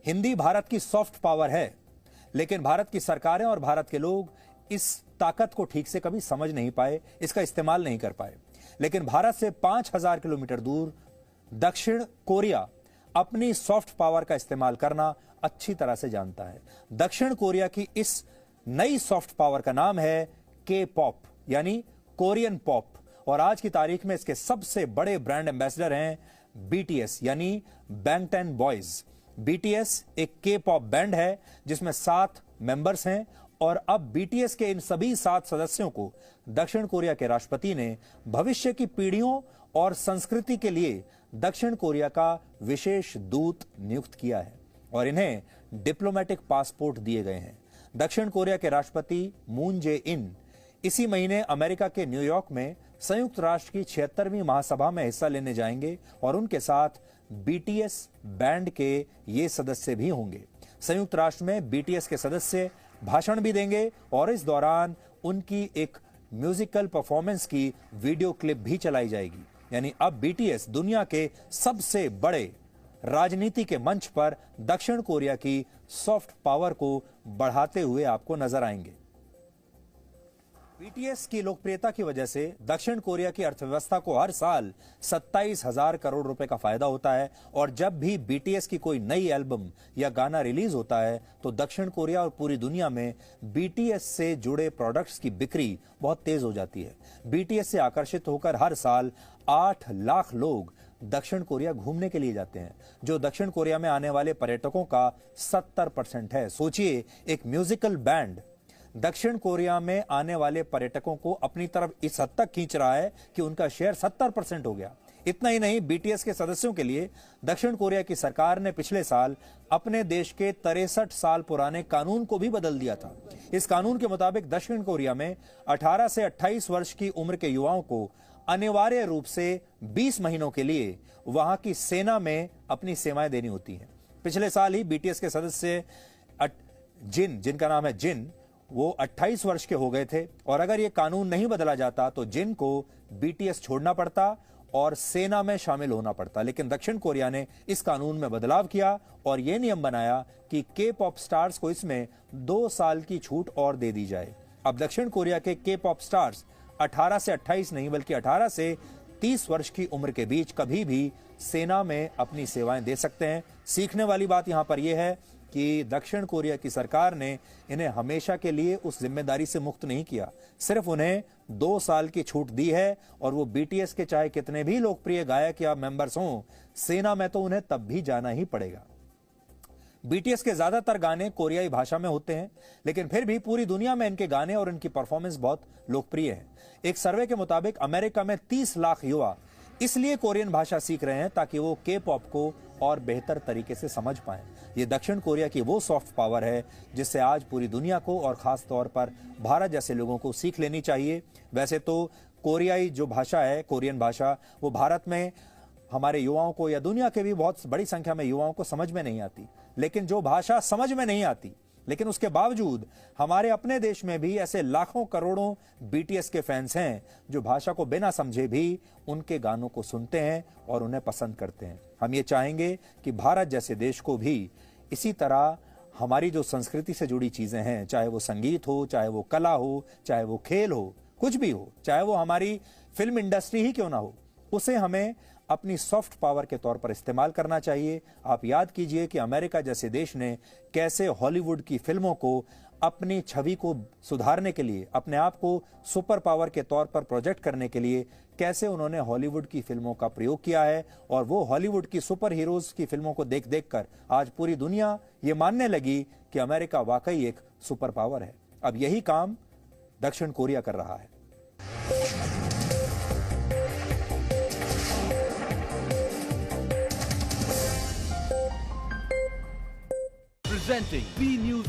हिंदी भारत की soft power है, लेकिन भारत की सरकारें और भारत के लोग इस ताकत को ठीक से कभी समझ नहीं पाए, इसका इस्तेमाल नहीं कर पाए। लेकिन भारत से 5000 किलोमीटर दूर दक्षिण कोरिया अपनी सॉफ्ट पावर का इस्तेमाल करना अच्छी तरह से जानता है। दक्षिण कोरिया की इस नई सॉफ्ट पावर का नाम है के पॉप, यानी कोरियन पॉप। और आज की तारीख में इसके सबसे बड़े ब्रांड एम्बेसडर हैं बीटीएस, यानी बैंगटन बॉयज। बीटीएस एक के पॉप बैंड है जिसमें 7 मेंबर्स हैं, और अब बीटीएस के इन सभी 7 सदस्यों को दक्षिण कोरिया के राष्ट्रपति ने भविष्य की पीढ़ियों और संस्कृति के लिए दक्षिण कोरिया का विशेष दूत नियुक्त किया है और इन्हें डिप्लोमेटिक पासपोर्ट दिए गए हैं। दक्षिण कोरिया के राष्ट्रपति मून जे इन इसी महीने अमेरिका के न्यूयॉर्क में संयुक्त राष्ट्र की 76वीं महासभा में हिस्सा लेने जाएंगे और उनके साथ बीटीएस बैंड के ये सदस्य भी होंगे। संयुक्त राष्ट्र में बीटीएस के सदस्य भाषण भी देंगे और इस दौरान उनकी एक म्यूजिकल परफॉर्मेंस की वीडियो क्लिप भी चलाई जाएगी। यानी अब बीटीएस दुनिया के सबसे बड़े राजनीति के मंच पर दक्षिण कोरिया की सॉफ्ट पावर को बढ़ाते हुए आपको नजर आएंगे। बीटीएस की लोकप्रियता की वजह से दक्षिण कोरिया की अर्थव्यवस्था को हर साल 27,000 करोड़ रुपए का फायदा होता है, और जब भी बीटीएस की कोई नई एल्बम या गाना रिलीज होता है तो दक्षिण कोरिया और पूरी दुनिया में बीटीएस से जुड़े प्रोडक्ट्स की बिक्री बहुत तेज हो जाती है। बीटीएस से आकर्षित होकर हर साल 8 लाख लोग दक्षिण कोरिया घूमने के लिए जाते हैं, जो दक्षिण कोरिया में आने वाले पर्यटकों का 70% है। सोचिए, एक म्यूजिकल बैंड दक्षिण कोरिया में आने वाले पर्यटकों को अपनी तरफ इस हद तक खींच रहा है कि उनका शेयर 70% हो गया। इतना ही नहीं, बीटीएस के सदस्यों के लिए दक्षिण कोरिया की सरकार ने पिछले साल अपने देश के 63 साल पुराने कानून को भी बदल दिया था। इस कानून के मुताबिक दक्षिण कोरिया में 18 से 28 वर्ष की उम्र के युवाओं को अनिवार्य रूप से 20 महीनों के लिए वहां की सेना में अपनी सेवाएं देनी होती हैं। पिछले साल ही बीटीएस के सदस्य जिनका नाम है जिन, वो 28 वर्ष के हो गए थे, और अगर ये कानून नहीं बदला जाता तो जिन को बीटीएस छोड़ना पड़ता और सेना में शामिल होना पड़ता। लेकिन दक्षिण कोरिया ने इस कानून में बदलाव किया और यह नियम बनाया कि के पॉप स्टार्स को इसमें 2 साल की छूट और दे दी जाए। अब दक्षिण कोरिया के के पॉप स्टार्स 18 से 28 नहीं बल्कि 18 से 30 वर्ष की उम्र के बीच कभी भी सेना में अपनी सेवाएं दे सकते हैं। सीखने वाली बात यहां पर यह है कि दक्षिण कोरिया की सरकार ने इन्हें हमेशा के लिए उस जिम्मेदारी से मुक्त नहीं किया, सिर्फ उन्हें 2 साल की छूट दी है, और वो बीटीएस के चाहे कितने भी लोकप्रिय गायक या मेंबर्स हों, सेना में तो उन्हें तब भी जाना ही पड़ेगा। बीटीएस के ज्यादातर गाने कोरियाई भाषा में होते हैं, लेकिन फिर भी पूरी दुनिया में इनके गाने और इनकी परफॉर्मेंस बहुत लोकप्रिय है। एक सर्वे के मुताबिक अमेरिका में 30 लाख युवा इसलिए कोरियन भाषा सीख रहे हैं ताकि वो के पॉप को और बेहतर तरीके से समझ पाएं। ये दक्षिण कोरिया की वो सॉफ्ट पावर है जिससे आज पूरी दुनिया को और खास तौर पर भारत जैसे लोगों को सीख लेनी चाहिए। वैसे तो कोरियाई जो भाषा है, कोरियन भाषा, वो भारत में हमारे युवाओं को या दुनिया के भी बहुत बड़ी संख्या में युवाओं को समझ में नहीं आती, लेकिन जो भाषा समझ में नहीं आती लेकिन उसके बावजूद हमारे अपने देश में भी ऐसे लाखों करोड़ों बीटीएस के फैंस हैं जो भाषा को बिना समझे भी उनके गानों को सुनते हैं और उन्हें पसंद करते हैं। हम ये चाहेंगे कि भारत जैसे देश को भी इसी तरह हमारी जो संस्कृति से जुड़ी चीजें हैं, चाहे वो संगीत हो, चाहे वो कला हो, चाहे वो खेल हो, कुछ भी हो, चाहे वो हमारी फिल्म इंडस्ट्री ही क्यों ना हो, उसे हमें अपनी सॉफ्ट पावर के तौर पर इस्तेमाल करना चाहिए। आप याद कीजिए कि अमेरिका जैसे देश ने कैसे हॉलीवुड की फिल्मों को अपनी छवि को सुधारने के लिए, अपने आप को सुपर पावर के तौर पर प्रोजेक्ट करने के लिए कैसे उन्होंने हॉलीवुड की फिल्मों का प्रयोग किया है, और वो हॉलीवुड की सुपर हीरोज की फिल्मों को देख देख कर आज पूरी दुनिया ये मानने लगी कि अमेरिका वाकई एक सुपर पावर है। अब यही काम दक्षिण कोरिया कर रहा है। Presenting B News